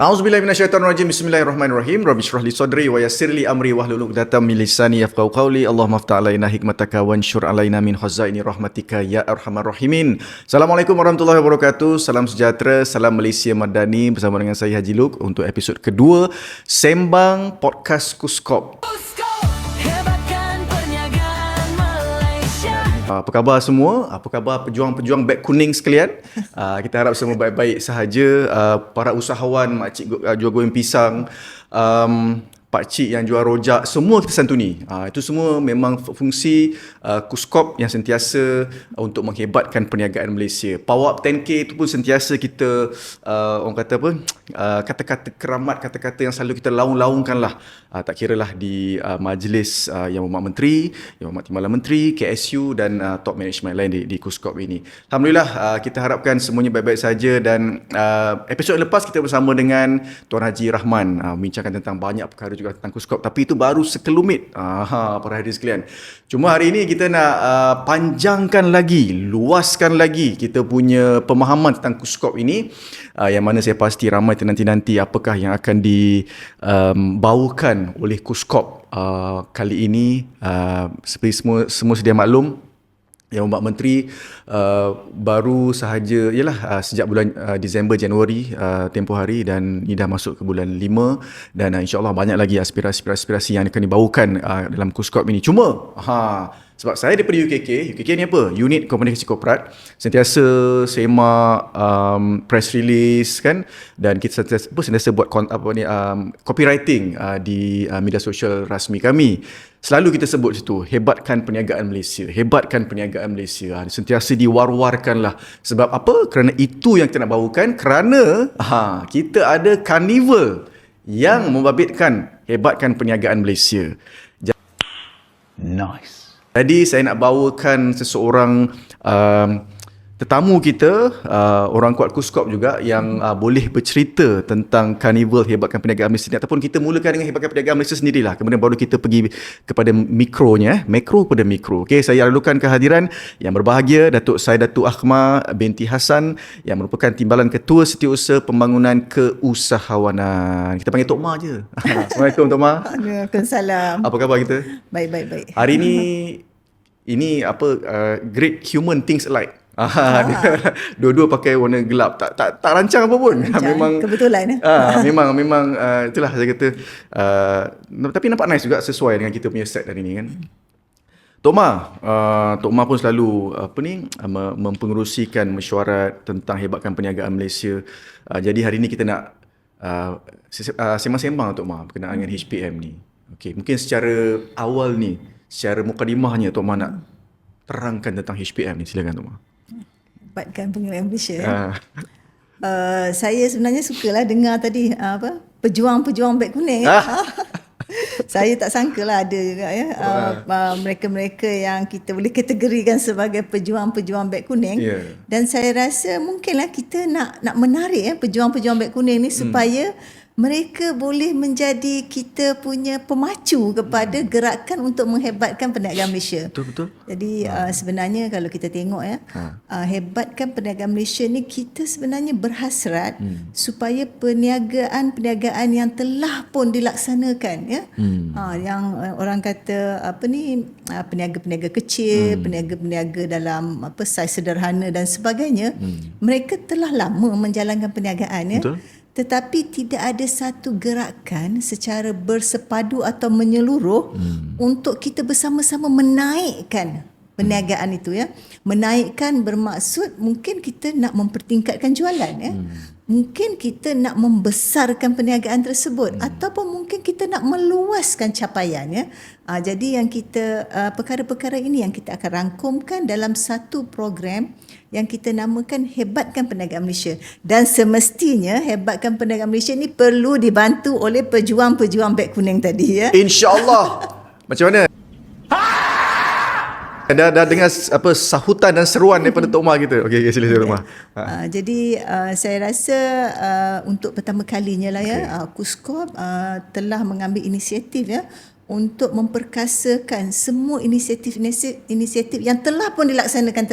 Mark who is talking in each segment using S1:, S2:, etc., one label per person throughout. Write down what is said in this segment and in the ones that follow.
S1: A'udzubillahi minasyaitonirrajim. Bismillahirrahmanirrahim. Rabbi shrah li sadri wa yassir li amri wahlul 'uqdatam min lisani yafqahu qawli. Allahumma aftah alaina hikmataka wanshur alaina min khazaini rahmatika ya arhamar rahimin. Assalamualaikum warahmatullahi wabarakatuh. Salam sejahtera, salam Malaysia Madani bersama dengan saya Haji Luke untuk episod kedua Sembang Podcast Kuskop. Apa khabar semua? Apa khabar pejuang-pejuang beg kuning sekalian? Kita harap semua baik-baik sahaja. Para usahawan, makcik jual goreng pisang, pakcik yang jual rojak, semua kita santuni. Itu semua memang fungsi Kuskop yang sentiasa untuk menghebatkan perniagaan Malaysia. Power Up 10K itu pun sentiasa kita orang kata apa? Kata-kata keramat, kata-kata yang selalu kita laung-laungkan lah. Tak kiralah di majlis Yang Berhormat Menteri, Yang Berhormat Timbalan Menteri, KSU dan top management lain di Kuskop ini. Alhamdulillah, kita harapkan semuanya baik-baik saja dan episod lepas kita bersama dengan Tuan Haji Rahman membincangkan tentang banyak perkara juga tentang Kuskop, tapi itu baru sekelumit para hadirin sekalian. Cuma hari ini kita nak panjangkan lagi, luaskan lagi kita punya pemahaman tentang Kuskop ini, yang mana saya pasti ramai nanti apakah yang akan dibawakan oleh Kuskop kali ini. Seperti semua sedia maklum, Yang Berhormat Menteri baru sahaja sejak bulan Disember Januari tempoh hari, dan ini dah masuk ke bulan 5 dan insya-Allah banyak lagi aspirasi yang akan dibawakan dalam Kuskop ini. Cuma sebab saya daripada UKK ni apa? Unit Komunikasi Korporat, sentiasa semak press release kan, dan kita sentiasa buat copywriting di media sosial rasmi kami. Selalu kita sebut situ, hebatkan perniagaan Malaysia. Sentiasa diwar-warkan lah. Sebab apa? Kerana itu yang kita nak bawakan. Kerana kita ada karnival yang membabitkan hebatkan perniagaan Malaysia. Nice. Jadi saya nak bawakan seseorang tetamu kita, orang kuat Kuskop juga, yang boleh bercerita tentang karnival hebatkan perniagaan Malaysia, ataupun kita mulakan dengan hebatkan perniagaan Malaysia sendirilah, kemudian baru kita pergi kepada mikronya, makro kepada mikro. Okey, saya lalukan kehadiran yang berbahagia Datuk Akhmar binti Hassan, yang merupakan Timbalan Ketua Setiausaha Pembangunan Keusahawanan. Kita panggil Tok Ma je. Assalamualaikum Tok Ma.
S2: Waalaikumsalam.
S1: Apa khabar kita?
S2: Baik.
S1: Hari ini great human things alike. Dua-dua pakai warna gelap, tak rancang apa pun. Memang
S2: kebetulan.
S1: Memang itulah saya kata. Tapi nampak nice juga, sesuai dengan kita punya set hari ni kan. Tok Ma pun selalu mempengerusikan mesyuarat tentang hebatkan perniagaan Malaysia. Jadi hari ni kita nak sembang-sembang Tok Ma berkenaan dengan HPM ni. Okey, mungkin secara awal ni, secara mukadimahnya Tok Ma nak terangkan tentang HPM ni. Silakan Tok Ma.
S2: Hebatkan perniagaan Malaysia. Saya sebenarnya sukalah dengar tadi pejuang-pejuang beg kuning. Saya tak sangkalah ada juga mereka-mereka yang kita boleh kategorikan sebagai pejuang-pejuang beg kuning. Dan saya rasa mungkinlah kita nak menarik pejuang-pejuang beg kuning ni supaya mereka boleh menjadi kita punya pemacu kepada gerakan untuk menghebatkan perniagaan Malaysia.
S1: Betul.
S2: Jadi sebenarnya kalau kita tengok hebatkan perniagaan Malaysia ni, kita sebenarnya berhasrat supaya perniagaan yang telah pun dilaksanakan yang orang kata peniaga-peniaga kecil, peniaga-peniaga dalam saiz sederhana dan sebagainya, mereka telah lama menjalankan perniagaan. Betul. Tetapi tidak ada satu gerakan secara bersepadu atau menyeluruh untuk kita bersama-sama menaikkan perniagaan itu. Menaikkan bermaksud mungkin kita nak mempertingkatkan jualan. Mungkin kita nak membesarkan perniagaan tersebut, ataupun mungkin kita nak meluaskan capaian. Jadi yang kita perkara-perkara ini yang kita akan rangkumkan dalam satu program yang kita namakan Hebatkan Perniagaan Malaysia. Dan semestinya Hebatkan Perniagaan Malaysia ni perlu dibantu oleh pejuang-pejuang beg kuning tadi.
S1: InsyaAllah. Macam mana? Dah dengar sahutan dan seruan daripada Tok Ma kita. Okey, sila Tok Ma.
S2: Jadi saya rasa untuk pertama kalinya Kuskop telah mengambil inisiatif untuk memperkasakan semua inisiatif yang telah pun dilaksanakan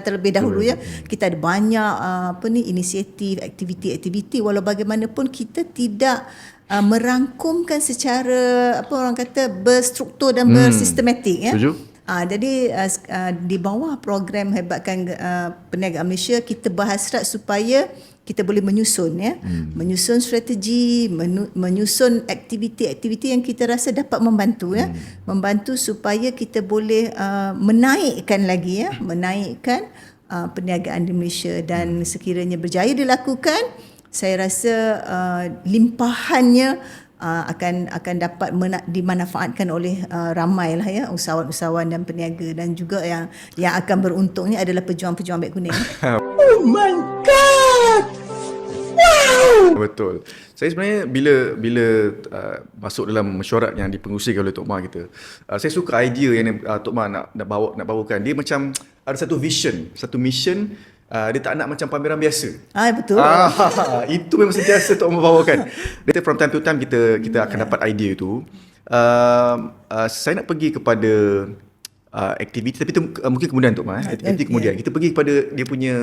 S2: terlebih dahulu ya. Kita ada banyak inisiatif, aktiviti-aktiviti, walau bagaimanapun kita tidak merangkumkan secara orang kata berstruktur dan bersistematik ya.
S1: Setuju.
S2: Jadi di bawah program Hebatkan Perniagaan Malaysia, kita berhasrat supaya kita boleh menyusun ya, menyusun strategi, menyusun aktiviti-aktiviti yang kita rasa dapat membantu ya, membantu supaya kita boleh menaikkan lagi ya, menaikkan perniagaan di Malaysia. Dan sekiranya berjaya dilakukan, saya rasa limpahannya akan dapat dimanfaatkan oleh ramai lah ya, usahawan-usahawan dan peniaga, dan juga yang akan beruntungnya adalah pejuang-pejuang beg kuning.
S3: Oh my God! Wow!
S1: Betul. Saya sebenarnya bila masuk dalam mesyuarat yang dipengerusikan oleh Tok Ma kita, saya suka idea yang Tok Ma nak bawakan. Dia macam ada satu vision, satu mission. Dia tak nak macam pameran biasa.
S2: Betul.
S1: Itu memang sentiasa Tok Ma bawakan. Dia from time to time kita akan dapat idea tu. Saya nak pergi kepada aktiviti, tapi itu mungkin kemudian Tok Ma. Aktiviti kemudian kita pergi kepada dia punya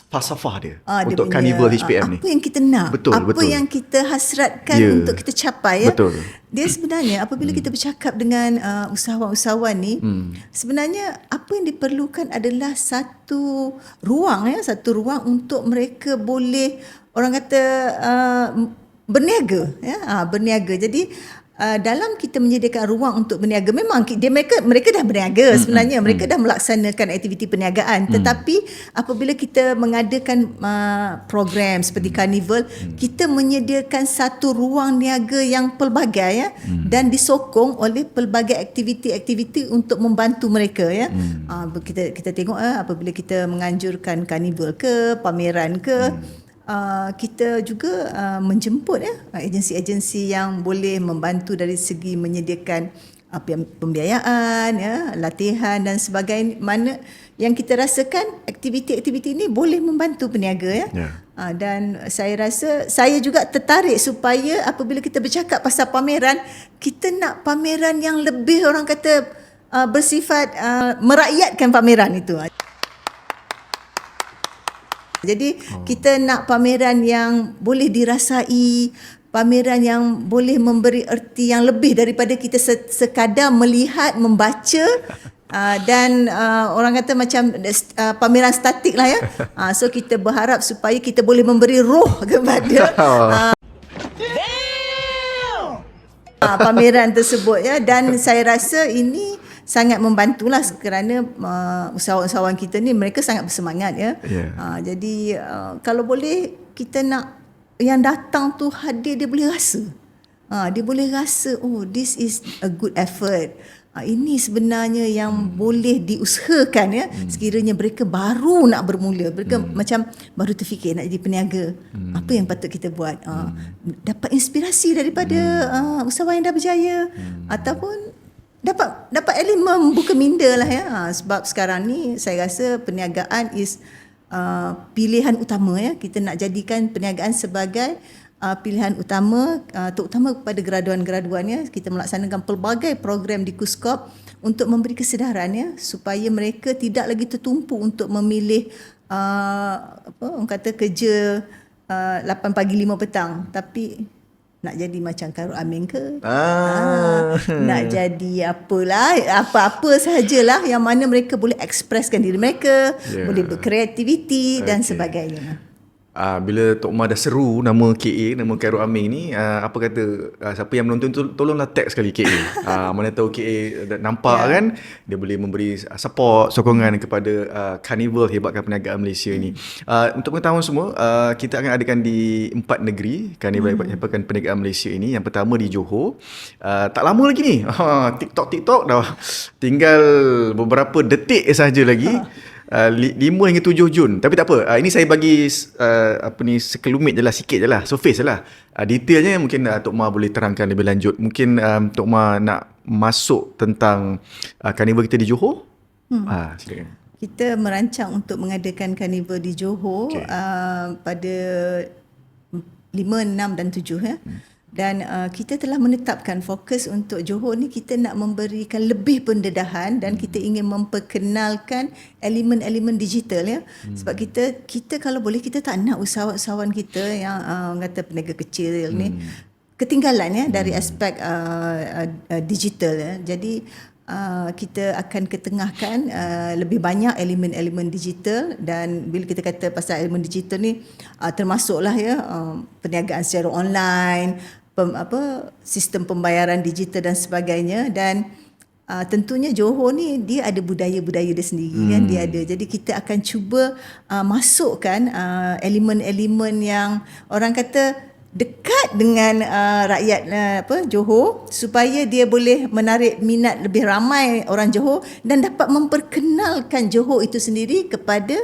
S1: falsafah dia untuk Carnival HPM ni.
S2: Apa yang kita nak, apa yang kita hasratkan untuk kita capai ya.
S1: Betul.
S2: Dia sebenarnya apabila kita bercakap dengan usahawan-usahawan ni, sebenarnya apa yang diperlukan adalah satu ruang untuk mereka boleh, orang kata, berniaga ya. Berniaga. Jadi dalam kita menyediakan ruang untuk berniaga, memang mereka dah berniaga sebenarnya, mereka dah melaksanakan aktiviti perniagaan, tetapi apabila kita mengadakan program seperti Carnival, kita menyediakan satu ruang niaga yang pelbagai ya, dan disokong oleh pelbagai aktiviti-aktiviti untuk membantu mereka ya. Kita tengok apabila kita menganjurkan Carnival ke pameran ke, kita juga menjemput ya agensi-agensi yang boleh membantu dari segi menyediakan pembiayaan ya, latihan dan sebagainya, mana yang kita rasakan aktiviti-aktiviti ini boleh membantu peniaga ya. Dan saya rasa saya juga tertarik supaya apabila kita bercakap pasal pameran, kita nak pameran yang lebih, orang kata, bersifat merakyatkan pameran itu. Jadi kita nak pameran yang boleh dirasai, pameran yang boleh memberi erti yang lebih daripada kita sekadar melihat, membaca, dan orang kata macam pameran statik lah ya. So kita berharap supaya kita boleh memberi roh kepada pameran tersebut ya. Dan saya rasa ini sangat membantulah kerana usahawan-usahawan kita ni mereka sangat bersemangat ya. Jadi kalau boleh kita nak yang datang tu hadir, dia boleh rasa. Dia boleh rasa, oh, this is a good effort. Ini sebenarnya yang boleh diusahakan ya. Sekiranya mereka baru nak bermula, mereka macam baru terfikir nak jadi peniaga, apa yang patut kita buat. Dapat inspirasi daripada usahawan yang dah berjaya, ataupun dapat elemen membuka minda lah ya. Sebab sekarang ni saya rasa perniagaan is pilihan utama ya. Kita nak jadikan perniagaan sebagai pilihan utama, terutama kepada graduan-graduan ya. Kita melaksanakan pelbagai program di KUSKOP untuk memberi kesedaran ya, supaya mereka tidak lagi tertumpu untuk memilih orang kata kerja 8 pagi 5 petang, tapi nak jadi macam Karul Amin ke? Nak jadi apa-apa sahajalah yang mana mereka boleh ekspreskan diri mereka, boleh berkreativiti dan sebagainya.
S1: Bila Tok Ma dah seru nama KA, nama Karul Amin ni, apa kata siapa yang menonton tu tolonglah tag sekali KA. Mana tahu KA nampak kan, dia boleh memberi support, sokongan kepada Carnival Hebatkan Perniagaan Malaysia ni. Untuk pengetahuan semua, kita akan adakan di 4 negeri Carnival Hebatkan Perniagaan Malaysia ini. Yang pertama di Johor. Tak lama lagi ni. TikTok dah tinggal beberapa detik sahaja lagi. 5 hingga 7 Jun. Tapi tak apa, ini saya bagi sekelumit je lah, sikit je lah, surface je lah. Detailnya mungkin Tok Ma boleh terangkan lebih lanjut. Mungkin Tok Ma nak masuk tentang Carnival kita di Johor. Silakan.
S2: Kita merancang untuk mengadakan Carnival di Johor pada 5, 6 dan 7 ya. Dan kita telah menetapkan fokus untuk Johor ni, kita nak memberikan lebih pendedahan dan kita ingin memperkenalkan elemen-elemen digital ya. Sebab kita kalau boleh, kita tak nak usahawan-usahawan kita yang kata peniaga kecil ni ketinggalan ya dari aspek digital ya. Jadi kita akan ketengahkan lebih banyak elemen-elemen digital. Dan bila kita kata pasal elemen digital ni termasuklah ya perniagaan secara online, sistem pembayaran digital dan sebagainya. Dan tentunya Johor ni dia ada budaya-budaya dia sendiri kan, dia ada. Jadi kita akan cuba masukkan elemen-elemen yang orang kata dekat dengan rakyat Johor, supaya dia boleh menarik minat lebih ramai orang Johor dan dapat memperkenalkan Johor itu sendiri kepada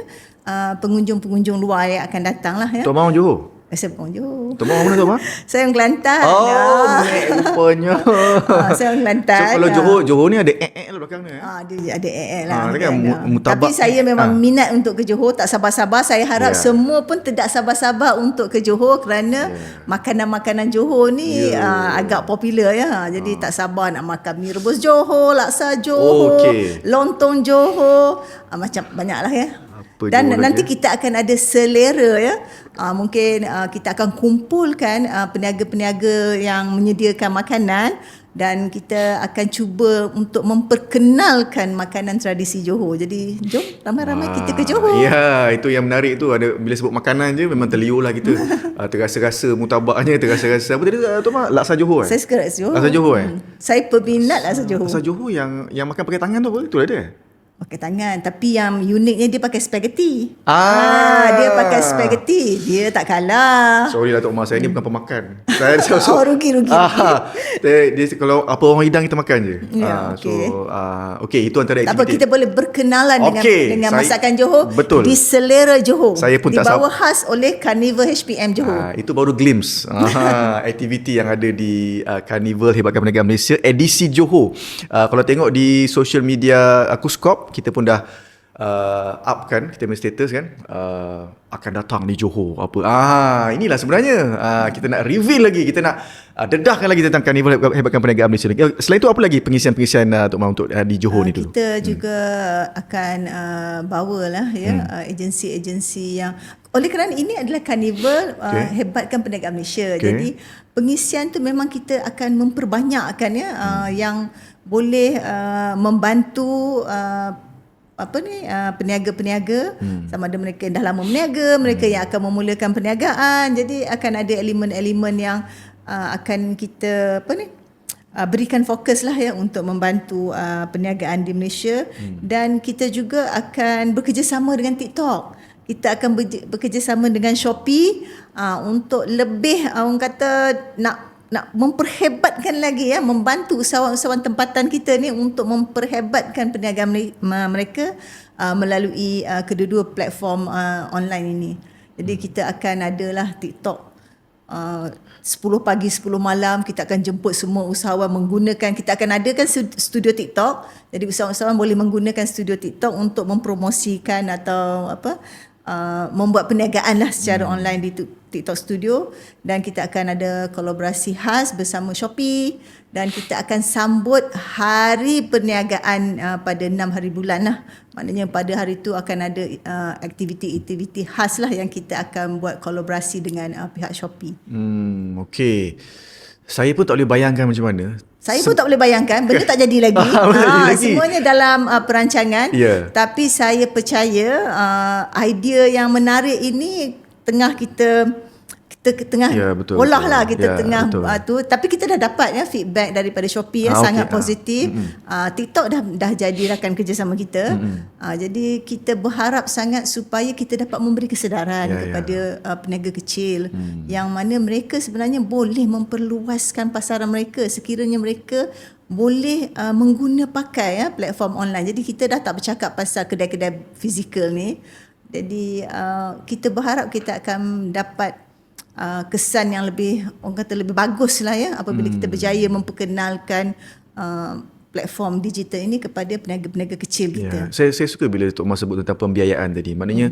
S2: pengunjung-pengunjung luar yang akan datang lah ya.
S1: Tok Mau Johor?
S2: Saya bukan Johor.
S1: Tok Mau mana Tok Mau?
S2: Saya orang Kelantan.
S1: Rupanya.
S2: Saya orang Kelantan.
S1: So kalau Johor ni ada lah belakang ni.
S2: Dia ada lah.
S1: Dia kan mutabak.
S2: Tapi saya memang minat untuk ke Johor, tak sabar-sabar. Saya harap semua pun tidak sabar-sabar untuk ke Johor, kerana makanan-makanan Johor ni agak popular ya. Jadi tak sabar nak makan mie rebus Johor, laksa Johor, lontong Johor, macam banyaklah ya. Dan nanti kita akan ada selera ya. Mungkin kita akan kumpulkan peniaga-peniaga yang menyediakan makanan, dan kita akan cuba untuk memperkenalkan makanan tradisi Johor. Jadi jom ramai-ramai kita ke Johor.
S1: Ya, itu yang menarik tu. Ada bila sebut makanan je memang terliur lah kita. Terasa-rasa mutabaknya, terasa-rasa apa tadi tu Mak? Laksa Johor.
S2: Saya suka laksa Johor.
S1: Laksa Johor
S2: Saya peminat laksa Johor.
S1: Laksa Johor yang makan pakai tangan tu apa? Itu ada.
S2: Pakai tangan, tapi yang uniknya dia pakai spaghetti. Dia pakai spaghetti, dia tak kalah.
S1: Sorry lah Tok Mas, saya ni bukan pemakan. Saya
S2: rugi.
S1: Dia kalau apa orang hidang kita makan je. Itu antara aktiviti.
S2: Tak apa, kita boleh berkenalan dengan masakan Johor.
S1: Betul.
S2: Di selera Johor.
S1: Saya pun
S2: dibawa khas oleh Carnival HPM Johor.
S1: Itu baru glimpse aktiviti yang ada di Carnival Hebatkan Perniagaan Malaysia edisi Johor. Kalau tengok di social media Kuskop, kita pun dah upkan, kita punya status kan, akan datang di Johor apa. Inilah sebenarnya kita nak reveal lagi, kita nak dedahkan lagi tentang Carnival Hebatkan Perniagaan Malaysia. Selain itu apa lagi pengisian-pengisian Tok Mau untuk di Johor ni dulu?
S2: Kita juga akan bawalah ya agensi-agensi yang, oleh kerana ini adalah Carnival Hebatkan Perniagaan Malaysia. Jadi pengisian tu memang kita akan memperbanyakkan ya yang boleh membantu peniaga-peniaga, sama ada mereka yang dah lama berniaga, mereka yang akan memulakan perniagaan. Jadi akan ada elemen-elemen yang akan kita berikan fokus lah ya untuk membantu perniagaan di Malaysia. Dan kita juga akan bekerjasama dengan TikTok. Kita akan bekerjasama dengan Shopee untuk lebih orang kata nak memperhebatkan lagi ya, membantu usahawan-usahawan tempatan kita ni untuk memperhebatkan perniagaan mereka melalui kedua-dua platform online ini. Jadi kita akan adalah TikTok 10 pagi 10 malam, kita akan jemput semua usahawan menggunakan, kita akan adakan studio TikTok. Jadi usahawan-usahawan boleh menggunakan studio TikTok untuk mempromosikan atau membuat perniagaan lah secara online di TikTok Studio. Dan kita akan ada kolaborasi khas bersama Shopee, dan kita akan sambut hari perniagaan pada 6 hari bulan lah. Maknanya pada hari itu akan ada aktiviti-aktiviti khas lah yang kita akan buat kolaborasi dengan pihak Shopee.
S1: Okey. Saya pun tak boleh bayangkan macam mana.
S2: Saya pun tak boleh bayangkan, benda tak jadi lagi. Semuanya dalam perancangan. Tapi saya percaya idea yang menarik ini tengah kita tengah olah lah, kita tengah tu. Tapi kita dah dapat ya feedback daripada Shopee sangat positif. TikTok dah jadi rakan kerjasama kita. Jadi kita berharap sangat supaya kita dapat memberi kesedaran kepada peniaga kecil yang mana mereka sebenarnya boleh memperluaskan pasaran mereka sekiranya mereka boleh mengguna pakai platform online. Jadi kita dah tak bercakap pasal kedai-kedai fizikal ni. Jadi kita berharap kita akan dapat kesan yang lebih, orang kata lebih bagus lah ya apabila kita berjaya memperkenalkan platform digital ini kepada peniaga-peniaga kecil kita.
S1: Saya suka bila Tok Mas sebut tentang pembiayaan tadi. Maknanya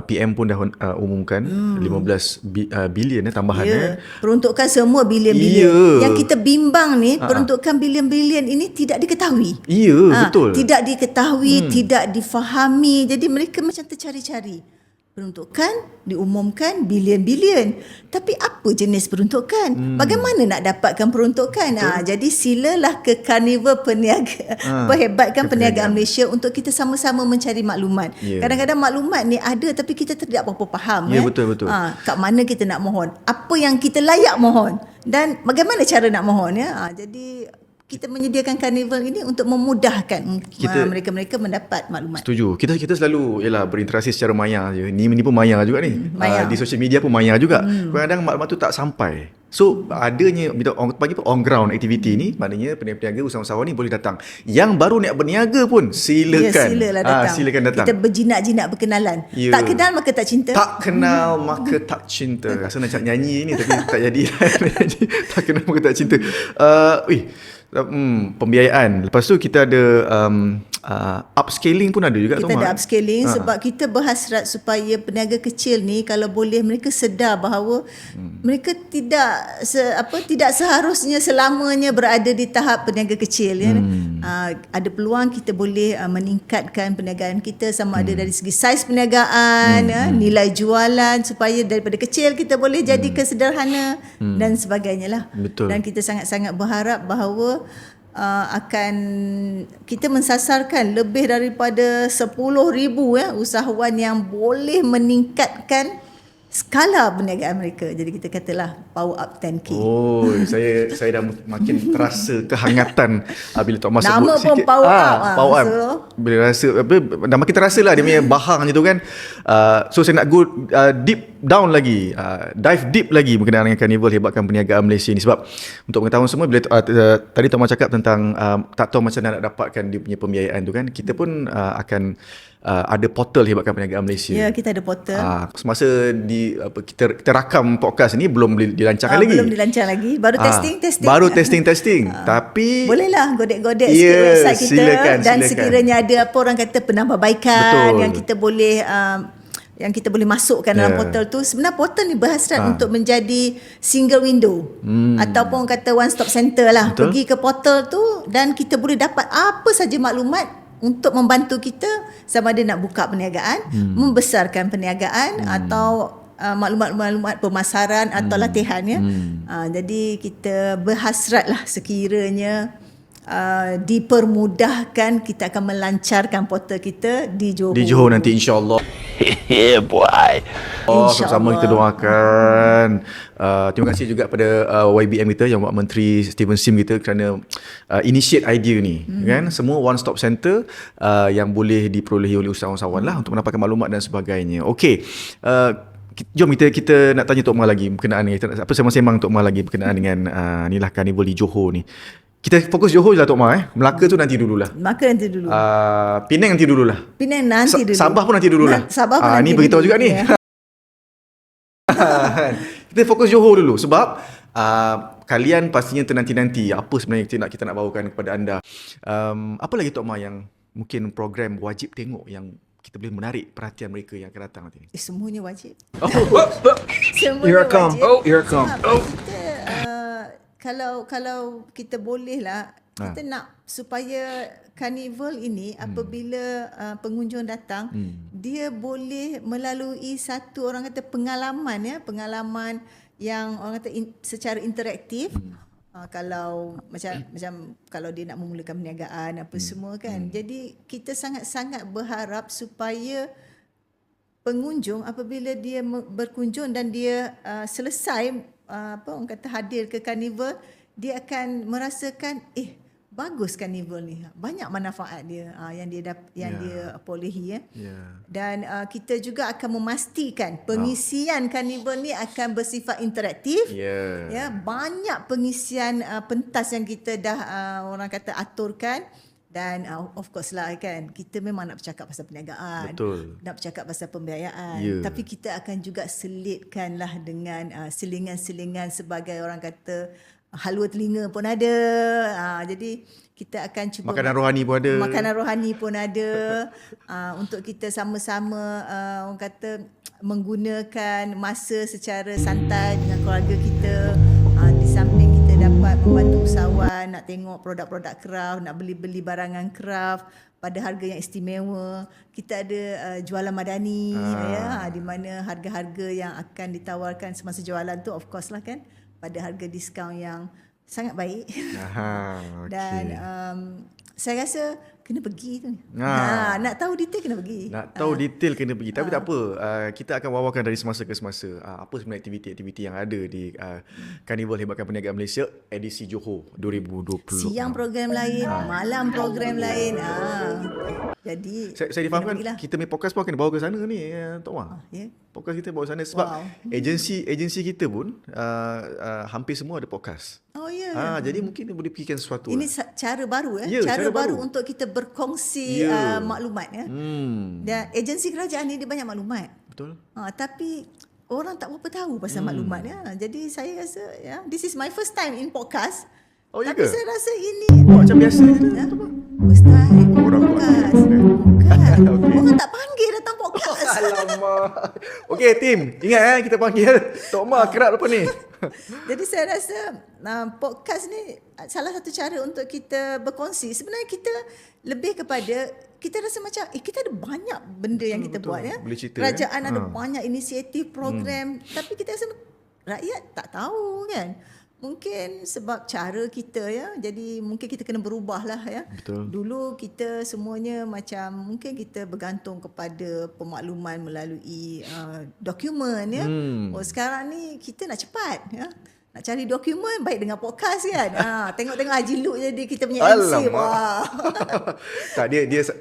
S1: PM pun dah umumkan 15 bilion tambahan.
S2: Peruntukan semua bilion-bilion. Yang kita bimbang ni, peruntukan bilion-bilion ini tidak diketahui.
S1: Betul.
S2: Tidak diketahui, tidak difahami. Jadi mereka macam tercari-cari. Peruntukan diumumkan bilion-bilion. Tapi apa jenis peruntukan? Bagaimana nak dapatkan peruntukan? Jadi silalah ke Carnival Peniaga. Perhebatkan Perniagaan Malaysia untuk kita sama-sama mencari maklumat. Kadang-kadang maklumat ni ada tapi kita tidak berapa faham.
S1: Betul.
S2: Kat mana kita nak mohon? Apa yang kita layak mohon? Dan bagaimana cara nak mohon? Jadi kita menyediakan karnival ini untuk memudahkan mereka-mereka mendapat maklumat.
S1: Setuju. Kita selalu berinteraksi secara maya je. Ni pun maya juga ni. Di social media pun maya juga. Kadang-kadang maklumat tu tak sampai. So adanya orang panggil on ground activity ni, maknanya peniaga usahawan ni boleh datang. Yang baru nak berniaga pun silakan. Silakan datang.
S2: Kita berjinak-jinak berkenalan. Tak kenal maka tak cinta.
S1: Tak kenal maka tak cinta. Rasa nak nyanyi ni tapi tak jadi. Tak kenal maka tak cinta. Pembiayaan. Lepas tu kita ada upscaling pun ada juga.
S2: Kita ada upscaling sebab kita berhasrat supaya peniaga kecil ni kalau boleh mereka sedar bahawa mereka tidak seharusnya selamanya berada di tahap peniaga kecil. Ada peluang kita boleh meningkatkan perniagaan kita sama ada dari segi saiz perniagaan, nilai jualan supaya daripada kecil kita boleh jadi ke sederhana dan sebagainya lah.
S1: Betul.
S2: Dan kita sangat-sangat berharap bahawa akan kita mensasarkan lebih daripada 10,000 usahawan yang boleh meningkatkan skala perniagaan mereka. Jadi kita katalah power up 10K.
S1: Saya dah makin terasa kehangatan bila Tok Mas sebut
S2: nama pun
S1: sikit.
S2: power up.
S1: Power up. Bila rasa dah makin terasa lah dia punya bahang je tu kan. So saya nak go deep down lagi, dive deep lagi berkenaan dengan Carnival Hebatkan Perniagaan Malaysia ni. Sebab untuk pengetahuan semua, bila tadi Tok Mas cakap tentang tak tahu macam mana nak dapatkan dia punya pembiayaan tu kan, kita pun akan ada portal Hebatkan Perniagaan Malaysia.
S2: Ya, kita ada portal.
S1: Semasa kita rakam podcast ni belum dilancarkan lagi.
S2: Belum dilancar lagi. Baru testing.
S1: Tapi
S2: bolehlah godek-godek sikit website kita.
S1: Silakan.
S2: Sekiranya ada apa orang kata penambahbaikan yang kita boleh masukkan dalam portal tu. Sebenarnya portal ni berhasrat untuk menjadi single window ataupun kata one stop center lah.
S1: Betul.
S2: Pergi ke portal tu dan kita boleh dapat apa saja maklumat untuk membantu kita sama ada nak buka perniagaan, membesarkan perniagaan atau maklumat-maklumat pemasaran atau latihan ya. Jadi kita berhasratlah sekiranya dipermudahkan, kita akan melancarkan portal kita di Johor.
S1: Di Johor nanti insya-Allah.
S3: Yeah, boy.
S1: Sama-sama kita doakan. Terima kasih juga pada YBM kita, Yang Berhormat Menteri Steven Sim kita kerana initiate idea ni kan. Semua one stop center yang boleh diperolehi oleh usahawan-usahawan lah untuk mendapatkan maklumat dan sebagainya. Okey. Jom kita nak tanya Tok Mah lagi berkenaan ni. Apa sembang-sembang Tok Mah lagi berkenaan dengan inilah Carnival di Johor ni. Kita fokus Johor je lah Tok Mah. Melaka tu nanti dululah.
S2: Melaka nanti dulu.
S1: Penang nanti dululah.
S2: Penang nanti dulu.
S1: Sabah pun nanti dululah.
S2: Sabah pun nanti
S1: ni beritahu juga ni. Kita fokus Johor dulu sebab kalian pastinya ternanti-nanti apa sebenarnya kita nak bawakan kepada anda. Apa lagi Tok Mah yang mungkin program wajib tengok yang kita boleh menarik perhatian mereka yang akan datang nanti?
S2: Semuanya wajib.
S3: Here I come. Here I come.
S2: Kalau kita boleh lah, kita nak supaya karnival ini apabila pengunjung datang, dia boleh melalui satu orang kata pengalaman yang orang kata secara interaktif. Kalau macam kalau dia nak memulakan perniagaan apa semua kan. Jadi kita sangat-sangat berharap supaya pengunjung apabila dia berkunjung dan dia selesai orang kata hadir ke karnival, dia akan merasakan bagus karnival ni, banyak manfaat dia yang dia perolehi dan kita juga akan memastikan pengisian karnival ni akan bersifat interaktif. Banyak pengisian pentas yang kita dah orang kata aturkan. Dan of course lah kan, kita memang nak bercakap pasal perniagaan.
S1: Betul.
S2: Nak bercakap pasal pembiayaan. Tapi kita akan juga selitkanlah dengan selingan-selingan sebagai orang kata halua telinga pun ada. Jadi kita akan cuba
S1: Makanan rohani pun ada.
S2: Makanan rohani pun ada. Untuk kita sama-sama orang kata menggunakan masa secara santai dengan keluarga kita. Di samping kita dapat membantu usahawan nak tengok produk-produk craft, nak beli-beli barangan craft pada harga yang istimewa. Kita ada jualan madani ya, di mana harga-harga yang akan ditawarkan semasa jualan tu of course lah kan pada harga diskaun yang sangat baik.
S1: Okay.
S2: Dan saya rasa kena pergi tu. Nak tahu detail kena pergi.
S1: Nak tahu detail kena pergi. Tapi tak apa, kita akan wawarkan dari semasa ke semasa apa sebenarnya aktiviti-aktiviti yang ada di Karnival Hebatkan Perniagaan Malaysia edisi Johor 2020.
S2: Siang program lain, malam program lain. Jadi
S1: saya difahamkan kita punya podcast pun akan dibawa ke sana ni, Tok Wah.
S2: Ya.
S1: Podcast kita bawa sana sebab agensi kita pun hampir semua ada podcast.
S2: Oh ya.
S1: Jadi mungkin boleh fikirkan sesuatu.
S2: Ini cara baru
S1: Ya,
S2: cara baru
S1: baru
S2: untuk kita berkongsi maklumat ya. Dan agensi kerajaan ni dia banyak maklumat.
S1: Betul.
S2: Tapi orang tak berapa tahu pasal maklumat ya. Jadi saya rasa this is my first time in podcast.
S1: Oh, ya
S2: tapi
S1: ke?
S2: saya rasa ini
S1: Macam biasa je tu.
S2: first time
S1: Orang
S2: podcast.
S1: Okay.
S2: Orang tak panggil datang podcast.
S1: Alamak. Okey tim, ingat kita panggil Tok Ma kerap lepas ni.
S2: Jadi saya rasa podcast ni salah satu cara untuk kita berkongsi. Sebenarnya kita lebih kepada kita rasa macam kita ada banyak benda yang kita buat ya.
S1: Boleh cerita,
S2: kerajaan ada banyak inisiatif program tapi kita rasa rakyat tak tahu kan. Mungkin sebab cara kita ya. Jadi mungkin kita kena berubah lah ya.
S1: Betul.
S2: Dulu kita semuanya macam mungkin kita bergantung kepada pemakluman melalui dokumen ya. Sekarang ni kita nak cepat ya. Nak cari dokumen baik dengan podcast kan. Tengok-tengok Haji Luke jadi kita punya MC. Wah.
S1: Tak,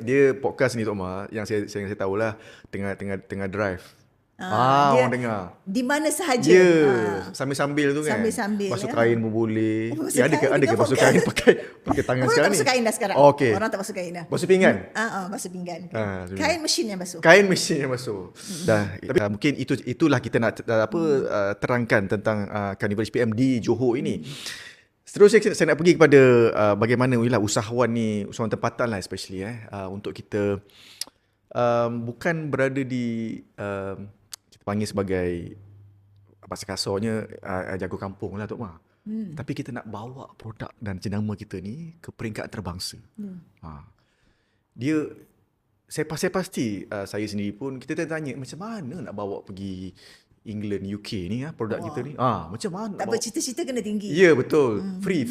S1: dia podcast ni Tok Ma yang saya tahulah tengah drive. Orang dengar.
S2: Di mana sahaja.
S1: Sambil-sambil tu kan.
S2: Sambil-sambil.
S1: Basuh kain pun boleh.
S2: Basuh kain
S1: Ada ke
S2: dengan
S1: basuh kain pakai tangan
S2: Orang
S1: sekarang
S2: tak
S1: ni?
S2: basuh kain dah sekarang.
S1: Okey.
S2: Orang tak basuh kain dah.
S1: Basuh pinggan?
S2: Basuh pinggan.
S1: Sudah.
S2: Kain mesin yang basuh.
S1: Kain mesin yang basuh. Tapi mungkin itulah kita nak terangkan tentang Karnival HPM di Johor ini. Seterusnya saya nak pergi kepada bagaimana usahawan tempatan lah especially untuk kita bukan berada di kita panggil sebagai bahasa kasarnya jago kampung lah Tok Ma. Tapi kita nak bawa produk dan jenama kita ni ke peringkat antarabangsa. Saya pasti saya sendiri pun kita tanya macam mana nak bawa pergi England, UK ni produk kita ni. Macam mana
S2: tak bercita-cita kena tinggi.
S1: Ya, betul. Free.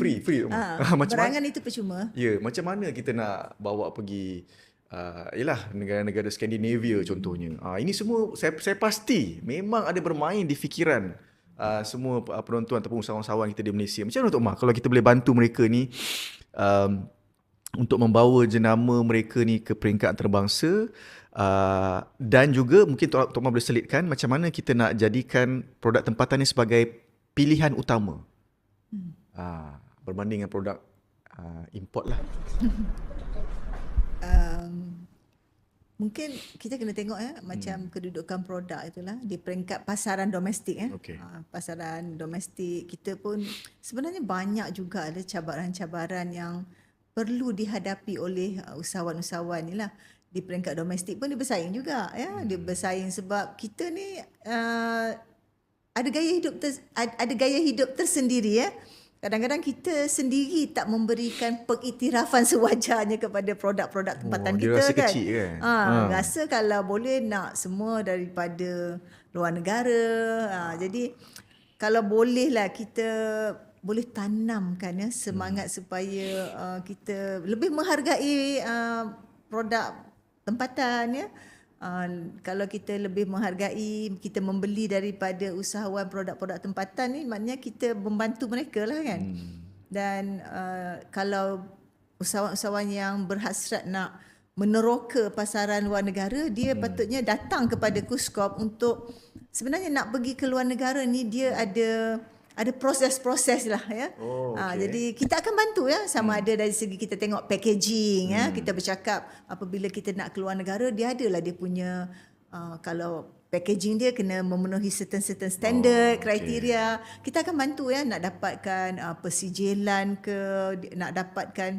S1: Macam
S2: berangan itu percuma.
S1: Ya, macam mana kita nak bawa pergi negara-negara Skandinavia contohnya. Ini semua saya pasti memang ada bermain di fikiran semua penonton ataupun usahawan-usahawan kita di Malaysia. Macam mana Tok Ma kalau kita boleh bantu mereka ni untuk membawa jenama mereka ni ke peringkat antarabangsa, dan juga mungkin Tok Ma boleh selitkan macam mana kita nak jadikan produk tempatan ni sebagai pilihan utama berbanding dengan produk import lah.
S2: Mungkin kita kena tengok macam kedudukan produk itulah di peringkat pasaran domestik
S1: Okay.
S2: Pasaran domestik kita pun sebenarnya banyak juga ada cabaran-cabaran yang perlu dihadapi oleh usahawan-usahawan ni lah. Di peringkat domestik pun dia bersaing juga ya. Dia bersaing sebab kita ni ada gaya hidup tersendiri ya. Kadang-kadang kita sendiri tak memberikan pengiktirafan sewajarnya kepada produk-produk tempatan kita
S1: rasa
S2: kan.
S1: Kecil kan?
S2: Rasa kalau boleh nak semua daripada luar negara. Jadi kalau bolehlah kita boleh tanamkan semangat supaya kita lebih menghargai produk tempatan ya. Kalau kita lebih menghargai, kita membeli daripada usahawan produk-produk tempatan ni, maknanya kita membantu mereka lah kan. Dan kalau usahawan-usahawan yang berhasrat nak meneroka pasaran luar negara, dia patutnya datang kepada KUSKOP untuk sebenarnya nak pergi ke luar negara ni dia ada proses-proses lah ya. Jadi kita akan bantu ya, sama ada dari segi kita tengok packaging ya, kita bercakap apabila kita nak keluar negara dia adalah dia punya kalau packaging dia kena memenuhi certain standard, kriteria. Kita akan bantu ya nak dapatkan persijilan ke, nak dapatkan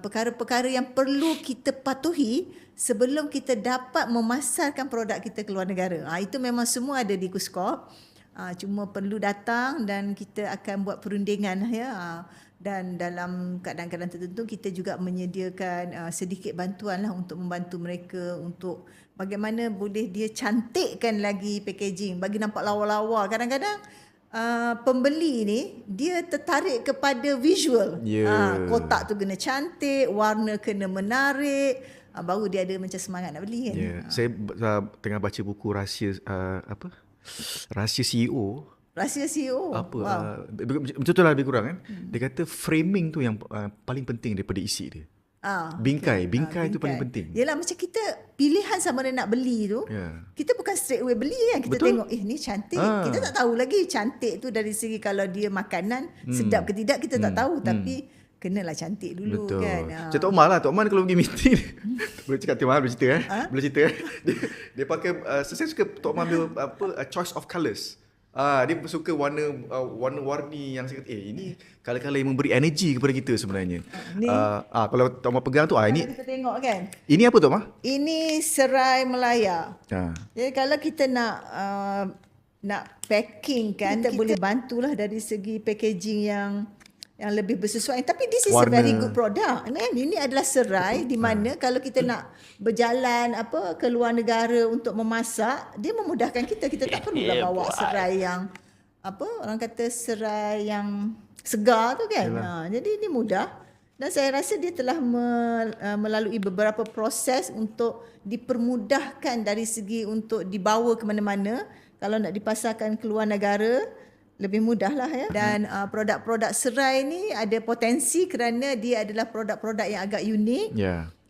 S2: perkara-perkara yang perlu kita patuhi sebelum kita dapat memasarkan produk kita ke luar negara. Itu memang semua ada di Kuskop. Cuma perlu datang dan kita akan buat perundingan ya. Dan dalam keadaan-keadaan tertentu kita juga menyediakan sedikit bantuan lah untuk membantu mereka untuk bagaimana boleh dia cantikkan lagi packaging bagi nampak lawa-lawa. Kadang-kadang pembeli ni dia tertarik kepada visual. Kotak tu kena cantik, warna kena menarik, baru dia ada macam semangat nak beli kan.
S1: Saya tengah baca buku rahsia rahsia CEO.
S2: Rahsia CEO.
S1: Betul lah lebih kurang kan. Dia kata framing tu yang paling penting daripada isi dia. Bingkai tu paling penting.
S2: Yelah macam kita pilihan sama ada nak beli tu, kita bukan straight away beli kan. Kita tengok ni cantik. Kita tak tahu lagi cantik tu dari segi kalau dia makanan sedap ke tidak kita tak tahu, tapi kenalah cantik dulu.
S1: Betul.
S2: Kan.
S1: Macam Tok Omar lah. Tok Omar kalau pergi meeting boleh cakap Tok Omar boleh cerita boleh cerita dia pakai saya suka Tok Omar ambil a choice of colours. Dia suka warna-warni yang saya kata ini color-color yang memberi energi kepada kita sebenarnya. Kalau Tok Omar pegang tu ini
S2: kita tengok kan.
S1: Ini apa Tok Omar?
S2: Ini serai Melaya. Jadi kalau kita nak packing kan, kita boleh bantulah dari segi packaging yang lebih bersesuaian. Tapi this is a very good product. Ini adalah serai di mana kalau kita nak berjalan ke luar negara untuk memasak, dia memudahkan kita. Kita tak perlulah bawa serai yang orang kata serai yang segar tu kan. Jadi ini mudah. Dan saya rasa dia telah melalui beberapa proses untuk dipermudahkan dari segi untuk dibawa ke mana-mana. Kalau nak dipasarkan ke luar negara, lebih mudah lah ya. Dan produk-produk serai ni ada potensi kerana dia adalah produk-produk yang agak unik.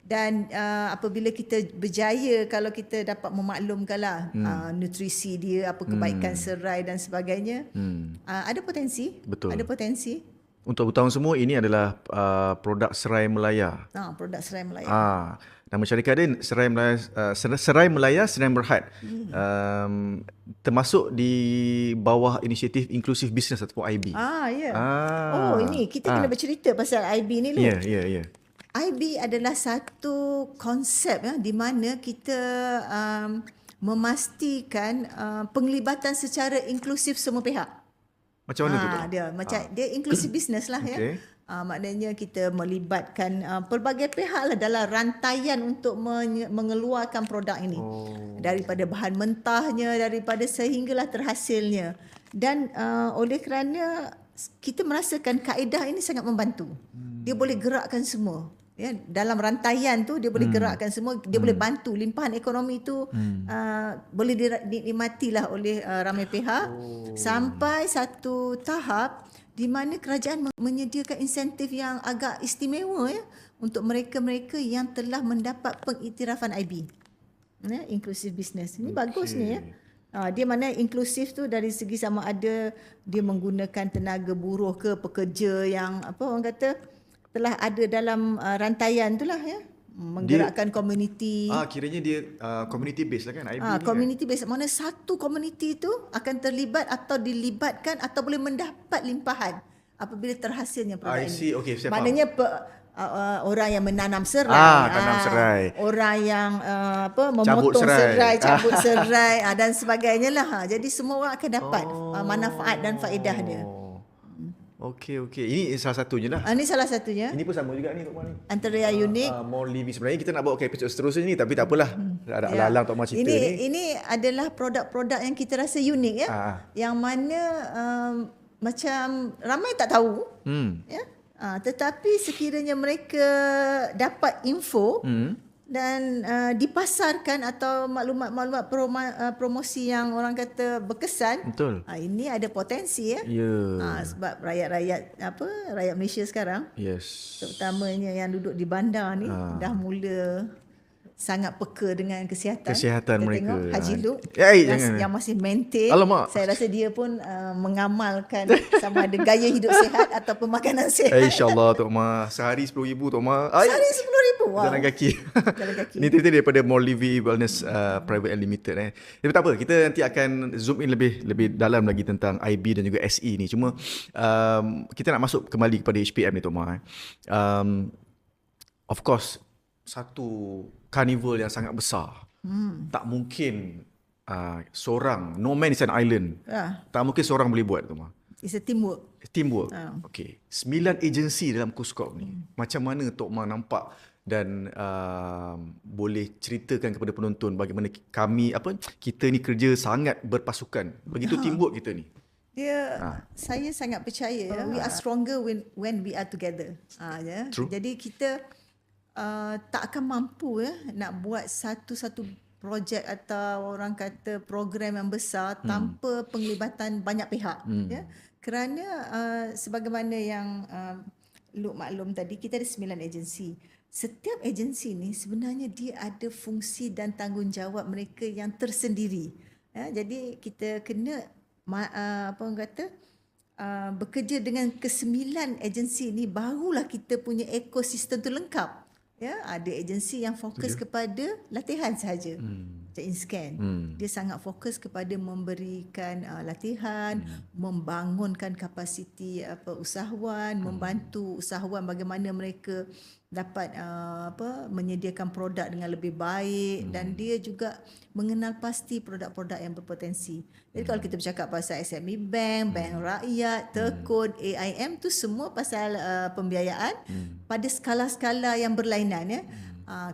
S2: Dan apabila kita berjaya, kalau kita dapat memaklumkan lah nutrisi dia, apa kebaikan serai dan sebagainya, ada potensi.
S1: Betul.
S2: Ada potensi.
S1: Untuk tahu semua, ini adalah produk Serai Melaya.
S2: Produk Serai Melaya.
S1: Nama syarikat dia Serai Melaya Sdn Bhd. Termasuk di bawah inisiatif Inclusive Business ataupun IB.
S2: Ini kita kena bercerita pasal IB ni dulu.
S1: Ya.
S2: IB adalah satu konsep di mana kita memastikan penglibatan secara inklusif semua pihak.
S1: Macam mana tu?
S2: Dia inclusive business lah ya. Maknanya kita melibatkan pelbagai pihak lah dalam rantaian untuk mengeluarkan produk ini. Daripada bahan mentahnya, daripada sehinggalah terhasilnya. Dan oleh kerana kita merasakan kaedah ini sangat membantu. Dia boleh gerakkan semua. Ya, dalam rantaian tu dia boleh gerakkan semua, dia boleh bantu limpahan ekonomi tu boleh dinikmatilah oleh ramai pihak sampai satu tahap di mana kerajaan menyediakan insentif yang agak istimewa ya untuk mereka-mereka yang telah mendapat pengiktirafan IB. Inclusive business. Ini bagus ni ya. Dia mana inklusif tu dari segi sama ada dia menggunakan tenaga buruh ke pekerja yang orang kata telah ada dalam rantaian itulah ya, menggerakkan komuniti.
S1: Kiranya dia community based lah kan, IB ni
S2: community based. Mana satu komuniti tu akan terlibat atau dilibatkan atau boleh mendapat limpahan apabila terhasilnya produk ini.
S1: Okay, saya
S2: maknanya orang yang menanam serai,
S1: tanam serai,
S2: orang yang memotong serai, cabut serai dan sebagainya lah. Jadi semua orang akan dapat manfaat dan faedah dia.
S1: Okey. Ini salah satunya lah.
S2: Ini salah satunya.
S1: Ini pun sama juga ni Tok Mar ni.
S2: Antara yang unik.
S1: More living sebenarnya kita nak bawa ke episod seterusnya ni, tapi tak apalah. Ada alang Tok Mar cerita ni.
S2: Ini adalah produk-produk yang kita rasa unik ya. Yang mana macam ramai tak tahu. Ya. Tetapi sekiranya mereka dapat info dan dipasarkan atau maklumat-maklumat promosi yang orang kata berkesan.
S1: Betul.
S2: Ini ada potensi ya. Sebab rakyat Malaysia sekarang, terutamanya yang duduk di bandar ni dah mula sangat peka dengan kesihatan.
S1: Kesihatan
S2: kita
S1: mereka.
S2: Tengok Haji Luq
S1: jangan.
S2: yang masih maintain.
S1: Alamak.
S2: Saya rasa dia pun mengamalkan sama ada gaya hidup sihat ataupun makanan sihat.
S1: InsyaAllah Tok Ma. Sehari 10,000 Tok Ma.
S2: Sehari 10,000. Wow.
S1: Jalan kaki.
S2: Jalan kaki.
S1: Ini cerita daripada Molivy Wellness Private and Limited. Tapi tak apa, kita nanti akan zoom in lebih dalam lagi tentang IB dan juga SE ni. Cuma kita nak masuk kembali kepada HPM ni Tok Ma. Of course, satu carnival yang sangat besar. Tak mungkin seorang, no man is an island. Tak mungkin seorang boleh buat Tok Ma.
S2: It's a teamwork.
S1: Teamwork. Okay. 9 agensi dalam Kuskop ni. Macam mana Tok Ma nampak dan boleh ceritakan kepada penonton bagaimana kita ni kerja sangat berpasukan. Begitu teamwork kita ni.
S2: Saya sangat percaya we are stronger when we are together.
S1: True.
S2: Jadi kita tak akan mampu nak buat satu projek atau orang kata program yang besar tanpa penglibatan banyak pihak. Kerana sebagaimana yang Luq maklum tadi, kita ada 9 agensi. Setiap agensi ni sebenarnya dia ada fungsi dan tanggungjawab mereka yang tersendiri. Jadi kita kena bekerja dengan ke-9 agensi ni, barulah kita punya ekosistem tu lengkap. Ada agensi yang fokus kepada latihan sahaja. Macam InScan. Dia sangat fokus kepada memberikan latihan, membangunkan kapasiti usahawan, membantu usahawan bagaimana mereka dapat menyediakan produk dengan lebih baik, dan dia juga mengenal pasti produk-produk yang berpotensi. Jadi kalau kita bercakap pasal SME Bank, Bank Rakyat, Tekun, AIM tu semua pasal pembiayaan pada skala-skala yang berlainan.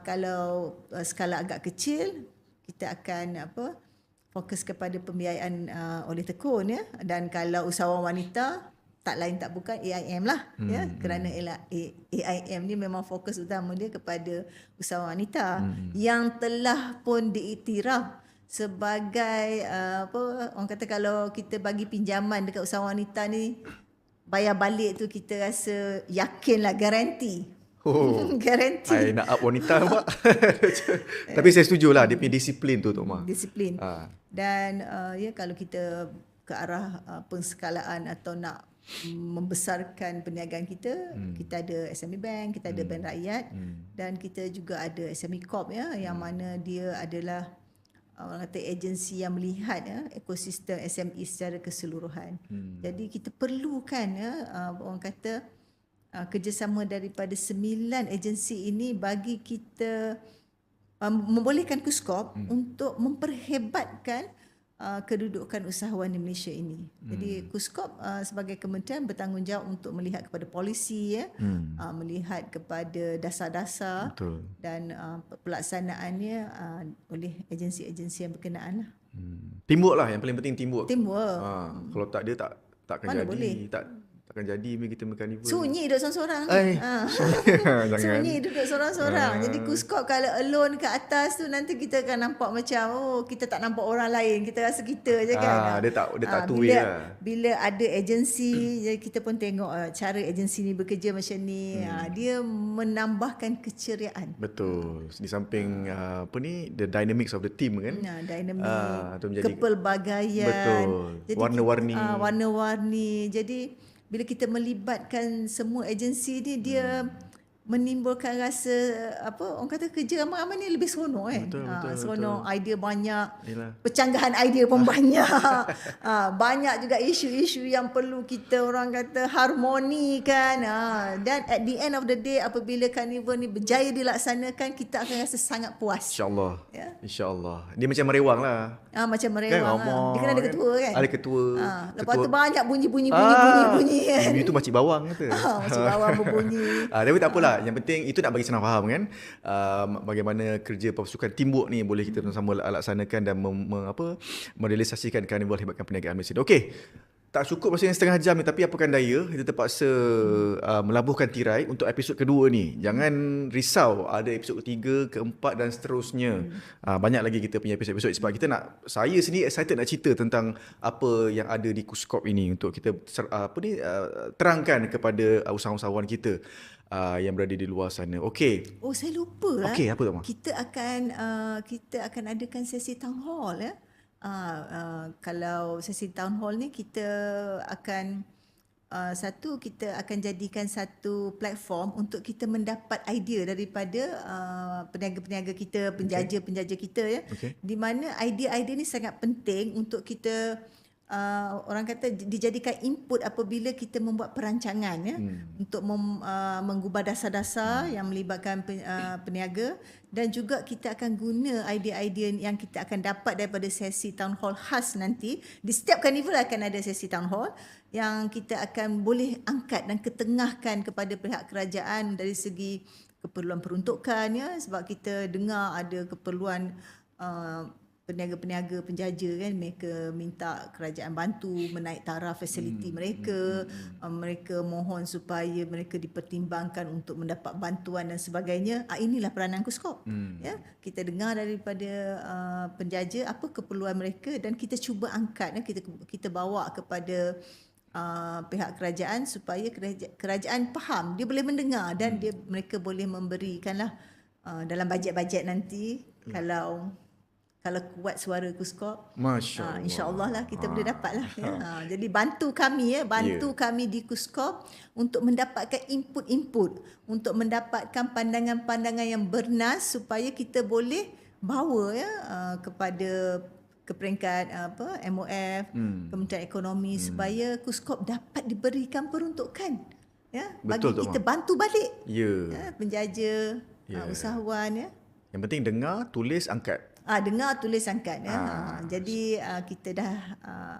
S2: Kalau skala agak kecil, kita akan fokus kepada pembiayaan oleh Tekun, dan kalau usahawan wanita tak lain tak bukan AIM lah, kerana AIM ni memang fokus utama dia kepada usahawan wanita yang telah pun diiktiraf sebagai orang kata, kalau kita bagi pinjaman dekat usahawan wanita ni, bayar balik tu kita rasa yakin lah, garanti. Garanti.
S1: I nak up wanita Pak. Tapi saya setuju lah, dia punya disiplin tu Tok Ma.
S2: Disiplin. Dan kalau kita ke arah penskalaan atau nak membesarkan perniagaan kita, kita ada SME Bank, kita ada Bank Rakyat, dan kita juga ada SME Corp yang mana dia adalah orang kata agensi yang melihat ekosistem SME secara keseluruhan. Jadi kita perlukan orang kata kerjasama daripada 9 agensi ini bagi kita membolehkan Kuskop untuk memperhebatkan kedudukan usahawan di Malaysia ini. Jadi Kuskop sebagai kementerian bertanggungjawab untuk melihat kepada polisi, melihat kepada dasar-dasar. Betul. Dan pelaksanaannya oleh agensi-agensi yang berkenaan lah.
S1: Teamwork lah, yang paling penting teamwork. Kalau tak dia tak akan
S2: mana
S1: jadi.
S2: boleh.
S1: Takkan jadi kita carnival.
S2: Sunyi duduk seorang-seorang.
S1: Sunyi
S2: duduk seorang-seorang. Jadi Kuskop kalau alone ke atas tu, nanti kita akan nampak macam kita tak nampak orang lain, kita rasa kita je kan.
S1: Dia tak two way lah.
S2: Bila ada agensi, jadi kita pun tengok cara agensi ni bekerja macam ni. Dia menambahkan keceriaan.
S1: Betul. Di samping the dynamics of the team kan.
S2: Dynamic, kepelbagaian.
S1: Betul.
S2: Jadi
S1: warna-warni.
S2: Warna-warni. Jadi bila kita melibatkan semua agensi ni, dia menimbulkan rasa orang kata kerja ramai-ramai ni lebih seronok kan.
S1: Betul,
S2: seronok,
S1: betul.
S2: idea banyak.
S1: Yalah.
S2: Pencanggahan idea pun banyak. Banyak juga isu-isu yang perlu kita orang kata harmonikan. Dan at the end of the day, apabila carnival ni berjaya dilaksanakan, kita akan rasa sangat puas.
S1: InsyaAllah. InsyaAllah. Dia macam merewang lah.
S2: Macam merewang
S1: kan,
S2: Dia kena ada ketua kan.
S1: Ada ketua.
S2: Lepas tu banyak bunyi-bunyi.
S1: Bunyi tu makcik bawang kata.
S2: Makcik bawang berbunyi.
S1: Tapi tak apalah. Yang penting itu nak bagi senang faham kan. Bagaimana kerja pasukan teamwork ni boleh kita sama-sama laksanakan dan merealisasikan carnival hebatkan perniagaan Malaysia. Okey. Tak cukup masa yang setengah jam ni, tapi apakan daya kita terpaksa melabuhkan tirai untuk episod kedua ni. Jangan risau, ada episod ketiga, keempat dan seterusnya. Banyak lagi kita punya episod-episod sebab kita nak, saya sendiri excited nak cerita tentang apa yang ada di KUSKOP ini untuk kita terangkan kepada usahawan-usahawan kita yang berada di luar sana. Okey.
S2: Oh, saya lupa.
S1: Okey, apa tu, Mak?
S2: Kita akan adakan sesi town hall ya. Kalau sesi town hall ni kita akan kita akan jadikan satu platform untuk kita mendapat idea daripada peniaga-peniaga kita, penjaja-penjaja kita ya. Di mana idea-idea ni sangat penting untuk kita orang kata dijadikan input apabila kita membuat perancangan ya, untuk menggubah dasar-dasar yang melibatkan peniaga, dan juga kita akan guna idea-idea yang kita akan dapat daripada sesi town hall khas nanti. Di setiap carnival akan ada sesi town hall yang kita akan boleh angkat dan ketengahkan kepada pihak kerajaan dari segi keperluan peruntukan ya, sebab kita dengar ada keperluan peniaga-peniaga penjaja kan, mereka minta kerajaan bantu menaik taraf fasiliti mereka, mereka mohon supaya mereka dipertimbangkan untuk mendapat bantuan dan sebagainya. Inilah peranan KUSKOP. Ya, kita dengar daripada penjaja apa keperluan mereka dan kita cuba angkat, kita bawa kepada pihak kerajaan supaya kerajaan faham, dia boleh mendengar dan mereka boleh memberikanlah dalam bajet-bajet nanti. Kalau kuat suara KUSKOP, insya-Allah lah kita boleh dapat lah. Jadi bantu kami kami di KUSKOP untuk mendapatkan input-input, untuk mendapatkan pandangan-pandangan yang bernas supaya kita boleh bawa ke peringkat MOF, Kementerian Ekonomi, supaya KUSKOP dapat diberikan peruntukan ya, bagi kita bantu balik penjaja, usahawan ya.
S1: Yang penting dengar, tulis, angkat.
S2: Dengar, tulis, angkat ya. Jadi kita dah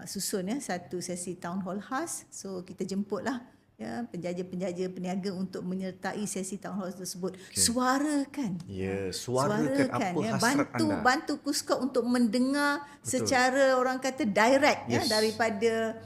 S2: susun satu sesi town hall khas. So kita jemputlah ya penjaja-penjaja peniaga untuk menyertai sesi town hall tersebut. Suarakan.
S1: Suarakan apa hasrat anda.
S2: Bantu KUSKOP untuk mendengar secara orang kata direct daripada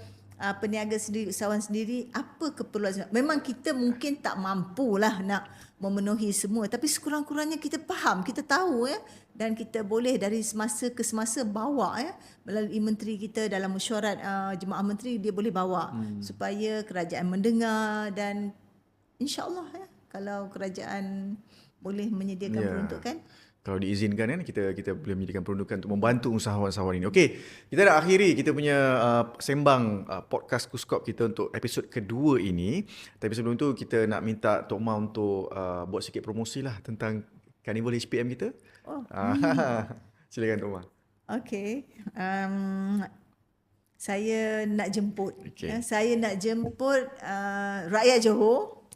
S2: peniaga sendiri, usahawan sendiri, apa keperluan. Memang kita mungkin tak mampulah nak memenuhi semua, tapi sekurang-kurangnya kita faham, kita tahu ya, dan kita boleh dari semasa ke semasa bawa melalui menteri kita dalam mesyuarat jemaah menteri, dia boleh bawa supaya kerajaan mendengar, dan insya-Allah kalau kerajaan boleh menyediakan peruntukan,
S1: kalau diizinkan kan, kita boleh menyediakan peruntukan untuk membantu usahawan-usahawan ini. Okey, kita dah akhiri kita punya sembang podcast KUSKOP kita untuk episod kedua ini. Tapi sebelum tu kita nak minta Tok Ma untuk buat sikit promosi lah tentang Carnival HPM kita. Silakan Tok Ma.
S2: Okey. Saya nak jemput. Saya nak jemput rakyat Johor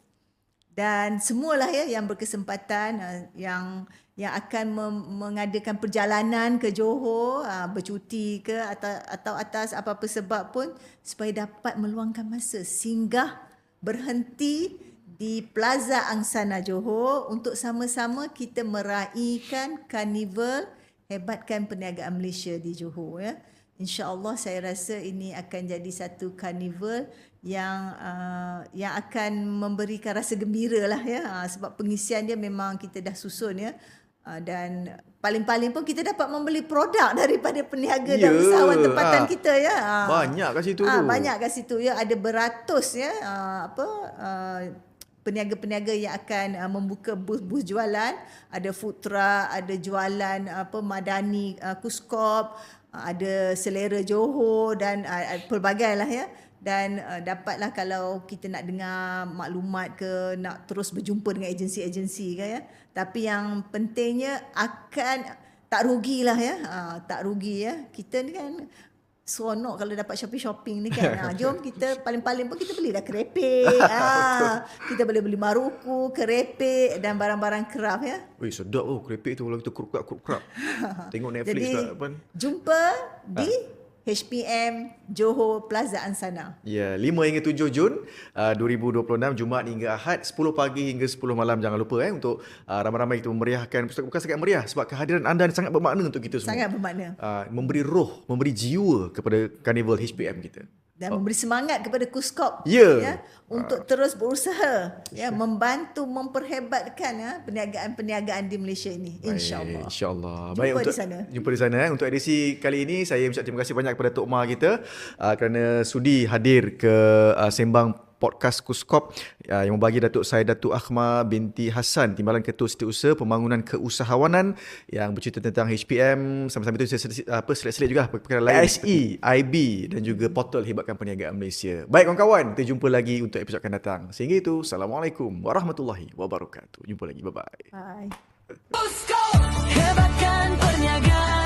S2: dan semualah yang berkesempatan yang akan mengadakan perjalanan ke Johor, bercuti ke atau atas apa-apa sebab pun, supaya dapat meluangkan masa singgah berhenti di Plaza Angsana Johor untuk sama-sama kita meraihkan Karnival Hebatkan Perniagaan Malaysia di Johor ya. InsyaAllah saya rasa ini akan jadi satu karnival yang akan memberikan rasa gembira lah ya, sebab pengisian dia memang kita dah susun ya. Dan paling-paling pun kita dapat membeli produk daripada peniaga dan usahawan tempatan kita ya.
S1: Banyak kat situ tu.
S2: Banyak kat situ ya, ada beratus ya peniaga-peniaga yang akan membuka booth-booth jualan, ada food truck, ada jualan madani KUSKOP, ada Selera Johor dan pelbagai lah ya. Dan dapatlah kalau kita nak dengar maklumat ke, nak terus berjumpa dengan agensi-agensi kan ya. Tapi yang pentingnya akan tak rugilah ya. Tak rugi ya. Kita ni kan seronok kalau dapat shopping-shopping ni kan. Jom kita paling-paling pun kita beli dah kerepek. Kita boleh beli maruku, kerepek dan barang-barang craft ya.
S1: Weh, sedap kerepek tu kalau kita kuruk-kuruk. Tengok Netflix.
S2: Jadi jumpa di HPM Johor Plaza Ansana.
S1: Ya, 5 hingga 7 Jun 2026, Jumaat hingga Ahad, 10 pagi hingga 10 malam. Jangan lupa untuk ramai-ramai kita memeriahkan. Bukan sekadar meriah, sebab kehadiran anda sangat bermakna untuk kita semua.
S2: Sangat bermakna.
S1: Memberi roh, memberi jiwa kepada Carnival HPM kita.
S2: Dan memberi semangat kepada Kuskop
S1: Ya.
S2: untuk terus berusaha membantu memperhebatkan perniagaan-perniagaan di Malaysia ini, insya-Allah.
S1: InsyaAllah.
S2: Jumpa di sana.
S1: Jumpa di sana. Untuk edisi kali ini saya ucap terima kasih banyak kepada Tok Ma kita kerana sudi hadir ke Sembang Podcast Kuskop yang membagi Datuk Akhma binti Hassan, Timbalan Ketua Setiausaha Pembangunan Keusahawanan, yang bercerita tentang HPM. Sama-sama itu saya selit-selit juga perkara lain, SE, IB dan juga portal Hebatkan Perniagaan Malaysia. Baik kawan-kawan, kita jumpa lagi untuk episod akan datang. Sehingga itu, Assalamualaikum warahmatullahi wabarakatuh. Jumpa lagi. Bye-bye.
S2: Bye.
S4: Hebatkan perniagaan.